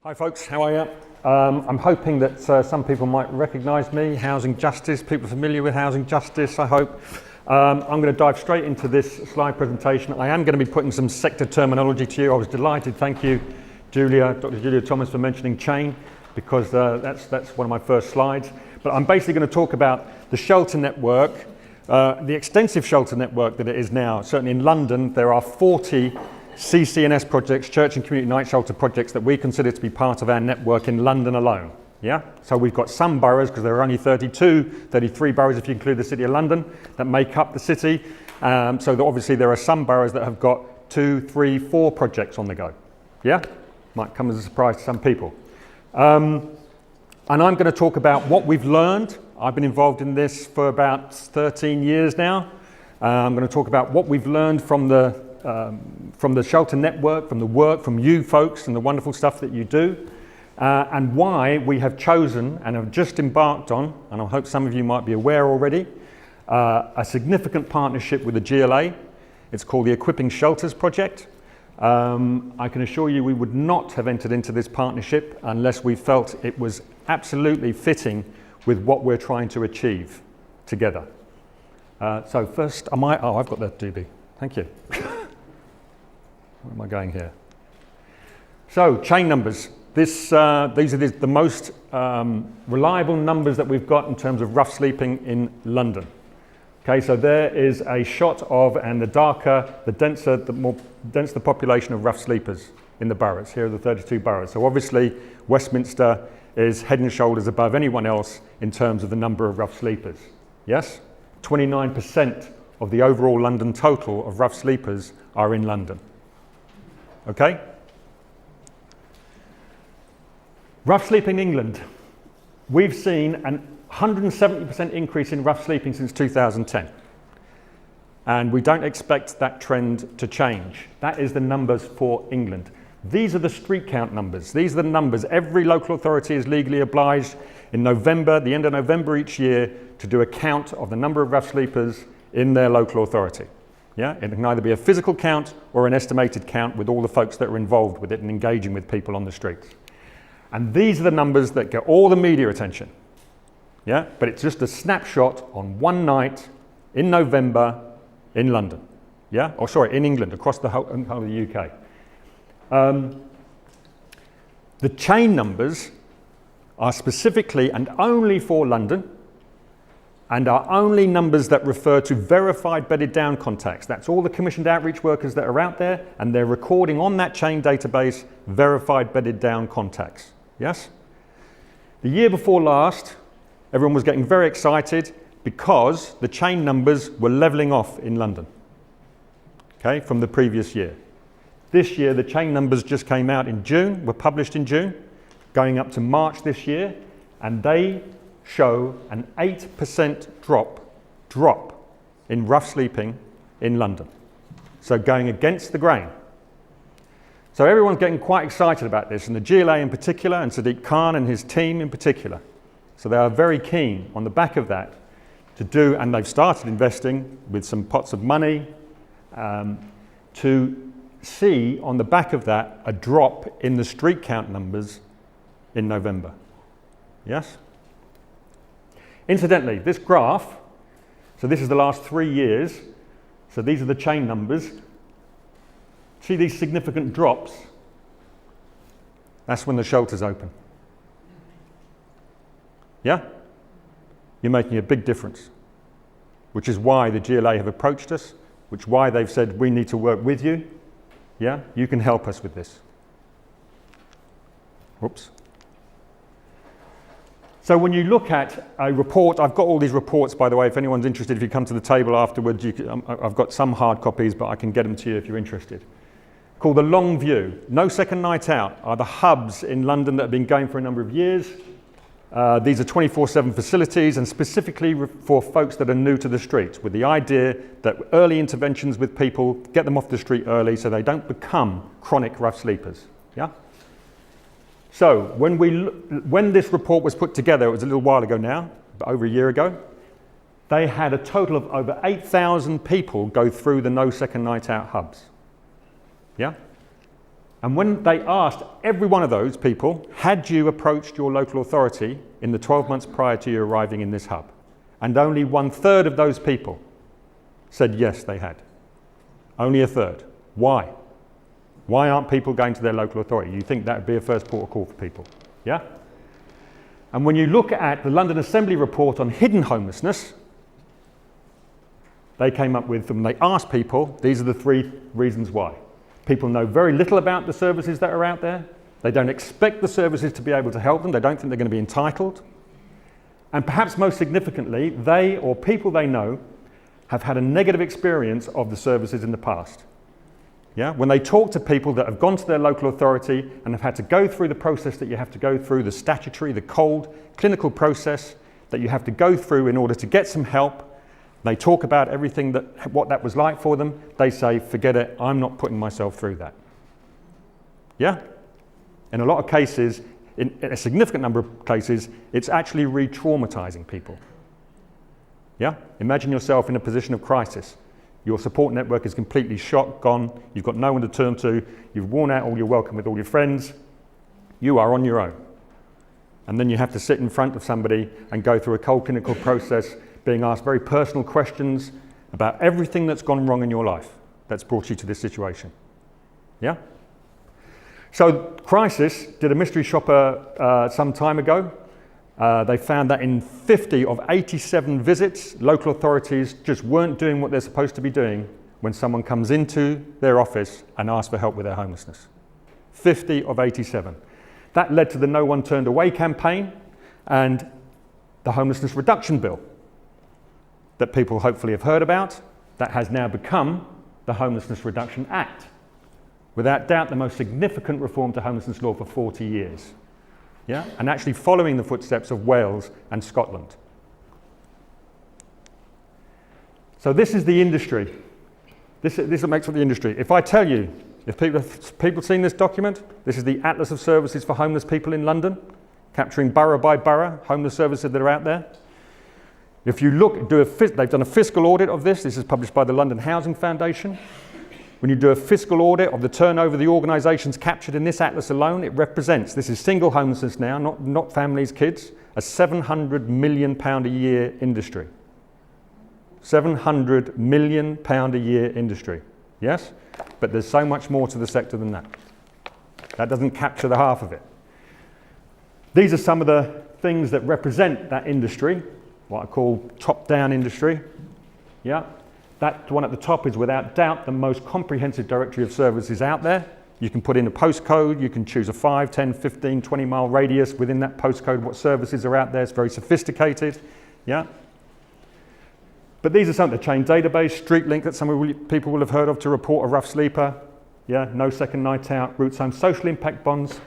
Hi folks, how are you? I'm hoping that some people might recognise me, housing justice, people familiar with housing justice, I hope. I'm going to dive straight into this slide presentation. I am going to be putting some sector terminology to you. I was delighted, thank you, Dr. Julia Thomas, for mentioning chain, because that's one of my first slides. But I'm basically going to talk about the shelter network, the extensive shelter network that it is now. Certainly in London, there are 40 CCNS projects, church and community night shelter projects, that we consider to be part of our network in London alone. Yeah? So we've got some boroughs, because there are only 33 boroughs if you include the City of London, that make up the city. So that obviously there are some boroughs that have got 2, 3, 4 projects on the go. Yeah? Might come as a surprise to some people. And I'm going to talk about what we've learned. I've been involved in this for about 13 years now. I'm going to talk about what we've learned from the shelter network, from the work, from you folks and the wonderful stuff that you do, and why we have chosen and have just embarked on, and I hope some of you might be aware already, a significant partnership with the GLA. It's called the Equipping Shelters Project. I can assure you we would not have entered into this partnership unless we felt it was absolutely fitting with what we're trying to achieve together. So first, I've got that DB. Thank you. Where am I going here? So, chain numbers. These are the most reliable numbers that we've got in terms of rough sleeping in London. Okay, so there is a shot of, and the darker, the denser, the more dense the population of rough sleepers in the boroughs. Here are the 32 boroughs. So obviously, Westminster is head and shoulders above anyone else in terms of the number of rough sleepers. Yes? 29% of the overall London total of rough sleepers are in London. Okay? Rough sleeping in England. We've seen an 170% increase in rough sleeping since 2010. And we don't expect that trend to change. That is the numbers for England. These are the street count numbers. These are the numbers. Every local authority is legally obliged in November, the end of November each year, to do a count of the number of rough sleepers in their local authority. Yeah? It can either be a physical count or an estimated count with all the folks that are involved with it and engaging with people on the streets. And these are the numbers that get all the media attention. Yeah? But it's just a snapshot on one night in November in London. Yeah? Or sorry, in England, across the whole of the UK. The chain numbers are specifically and only for London, and are only numbers that refer to verified bedded down contacts. That's all the commissioned outreach workers that are out there, and they're recording on that chain database verified bedded down contacts. Yes? The year before last, everyone was getting very excited because the chain numbers were levelling off in London, okay, from the previous year. This year, the chain numbers just came out in June, were published in June, going up to March this year, and they show an 8% drop in rough sleeping in London. So going against the grain. So everyone's getting quite excited about this, and the GLA in particular, and Sadiq Khan and his team in particular. So they are very keen on the back of that to do, and they've started investing with some pots of money to see on the back of that a drop in the street count numbers in November. Yes? Incidentally, this graph, so this is the last 3 years, so these are the chain numbers. See these significant drops? That's when the shelters open. Yeah? You're making a big difference, which is why the GLA have approached us, which is why they've said we need to work with you. Yeah? You can help us with this. Whoops. So when you look at a report, I've got all these reports, by the way, if anyone's interested, if you come to the table afterwards, I've got some hard copies, but I can get them to you if you're interested. Called the Long View. No Second Night Out are the hubs in London that have been going for a number of years. These are 24/7 facilities, and specifically for folks that are new to the streets, with the idea that early interventions with people get them off the street early so they don't become chronic rough sleepers. Yeah? So when this report was put together, it was a little while ago now, but over a year ago, they had a total of over 8,000 people go through the No Second Night Out hubs. Yeah? And when they asked every one of those people, had you approached your local authority in the 12 months prior to you arriving in this hub? And only 1/3 of those people said yes, they had. Only 1/3. Why? Why aren't people going to their local authority? You think that would be a first port of call for people, yeah? And when you look at the London Assembly report on hidden homelessness, they came up with, when they asked people, these are the 3 reasons why. People know very little about the services that are out there. They don't expect the services to be able to help them. They don't think they're going to be entitled. And perhaps most significantly, they or people they know have had a negative experience of the services in the past. Yeah? When they talk to people that have gone to their local authority and have had to go through the process that you have to go through, the statutory, the cold, clinical process that you have to go through in order to get some help, they talk about everything what that was like for them. They say, forget it, I'm not putting myself through that. Yeah? In a lot of cases, in a significant number of cases, it's actually re-traumatizing people. Yeah? Imagine yourself in a position of crisis. Your support network is completely shot, gone, you've got no one to turn to, you've worn out all your welcome with all your friends, you are on your own. And then you have to sit in front of somebody and go through a cold clinical process, being asked very personal questions about everything that's gone wrong in your life that's brought you to this situation. Yeah? So Crisis did a mystery shopper some time ago. They found that in 50 of 87 visits, local authorities just weren't doing what they're supposed to be doing when someone comes into their office and asks for help with their homelessness. 50 of 87. That led to the No One Turned Away campaign and the homelessness reduction bill that people hopefully have heard about, that has now become the Homelessness Reduction Act. Without doubt, the most significant reform to homelessness law for 40 years. Yeah? And actually following the footsteps of Wales and Scotland. So this is the industry. This makes up the industry. If I tell you, if people seen this document, this is the Atlas of Services for Homeless People in London, capturing borough by borough, homeless services that are out there. If you look, they've done a fiscal audit of this. This is published by the London Housing Foundation. When you do a fiscal audit of the turnover of the organisations captured in this atlas alone, it represents, this is single homelessness now, not families, kids, a £700 million a year industry. £700 million a year industry. Yes? But there's so much more to the sector than that. That doesn't capture the half of it. These are some of the things that represent that industry, what I call top-down industry. Yeah? That one at the top is without doubt the most comprehensive directory of services out there. You can put in a postcode, you can choose a 5, 10, 15, 20 mile radius within that postcode, what services are out there. It's very sophisticated. Yeah? But these are some of the chain database, StreetLink that some people will have heard of to report a rough sleeper. Yeah? No second night out, routes home, social impact bonds.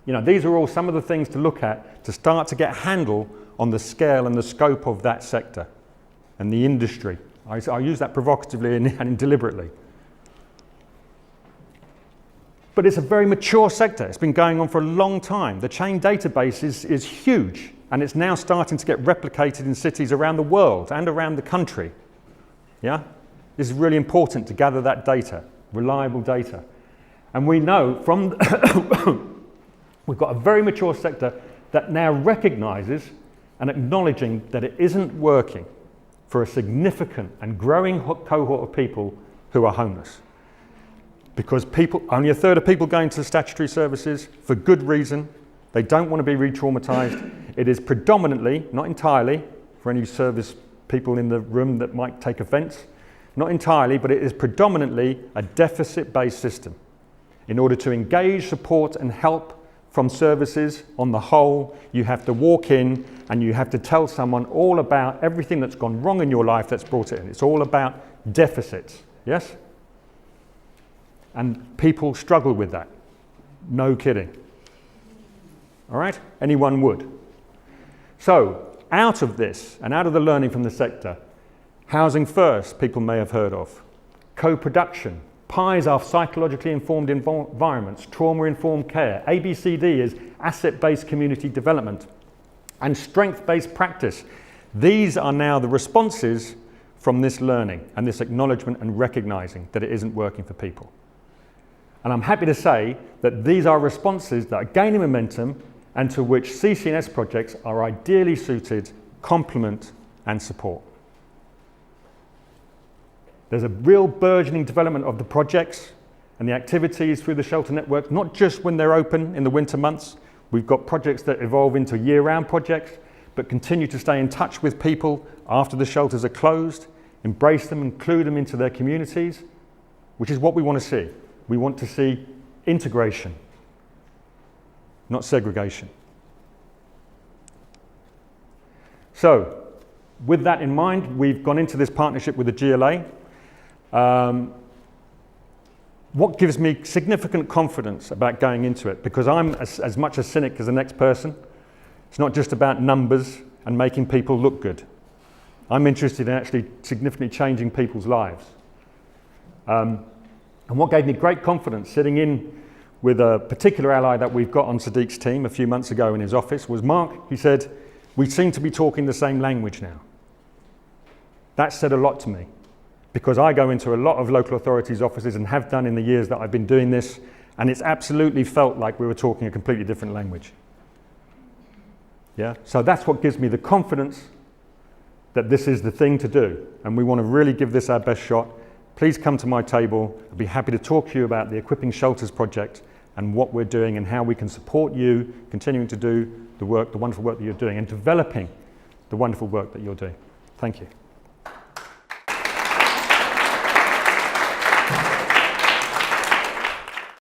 You know, these are all some of the things to look at to start to get a handle on the scale and the scope of that sector and the industry. I use that provocatively and deliberately. But it's a very mature sector. It's been going on for a long time. The chain database is huge, and it's now starting to get replicated in cities around the world and around the country. Yeah? This is really important to gather that data, reliable data. And we know from we've got a very mature sector that now recognises and acknowledging that it isn't working for a significant and growing cohort of people who are homeless. Because only a third of people going to statutory services for good reason. They don't want to be re-traumatised. It is predominantly, not entirely, for any service people in the room that might take offence, not entirely, but it is predominantly a deficit-based system. In order to engage, support and help from services on the whole, you have to walk in and you have to tell someone all about everything that's gone wrong in your life that's brought it in. It's all about deficits, yes? And people struggle with that. No kidding. All right? Anyone would. So, out of this and out of the learning from the sector, housing first, people may have heard of. Co-production. PIEs are psychologically informed environments, trauma-informed care. ABCD is asset-based community development. And strength-based practice. These are now the responses from this learning and this acknowledgement and recognising that it isn't working for people. And I'm happy to say that these are responses that are gaining momentum and to which CCNS projects are ideally suited, complement and support. There's a real burgeoning development of the projects and the activities through the shelter network, not just when they're open in the winter months. We've got projects that evolve into year-round projects, but continue to stay in touch with people after the shelters are closed, embrace them, include them into their communities, which is what we want to see. We want to see integration, not segregation. So, with that in mind, we've gone into this partnership with the GLA. What gives me significant confidence about going into it? Because I'm as much a cynic as the next person. It's not just about numbers and making people look good. I'm interested in actually significantly changing people's lives. And what gave me great confidence sitting in with a particular ally that we've got on Sadiq's team a few months ago in his office was Mark. He said, we seem to be talking the same language now. That said a lot to me, because I go into a lot of local authorities' offices and have done in the years that I've been doing this, and it's absolutely felt like we were talking a completely different language. Yeah? So that's what gives me the confidence that this is the thing to do, and we want to really give this our best shot. Please come to my table. I'll be happy to talk to you about the Equipping Shelters project and what we're doing and how we can support you continuing to do the work, the wonderful work that you're doing, and developing the wonderful work that you're doing. Thank you.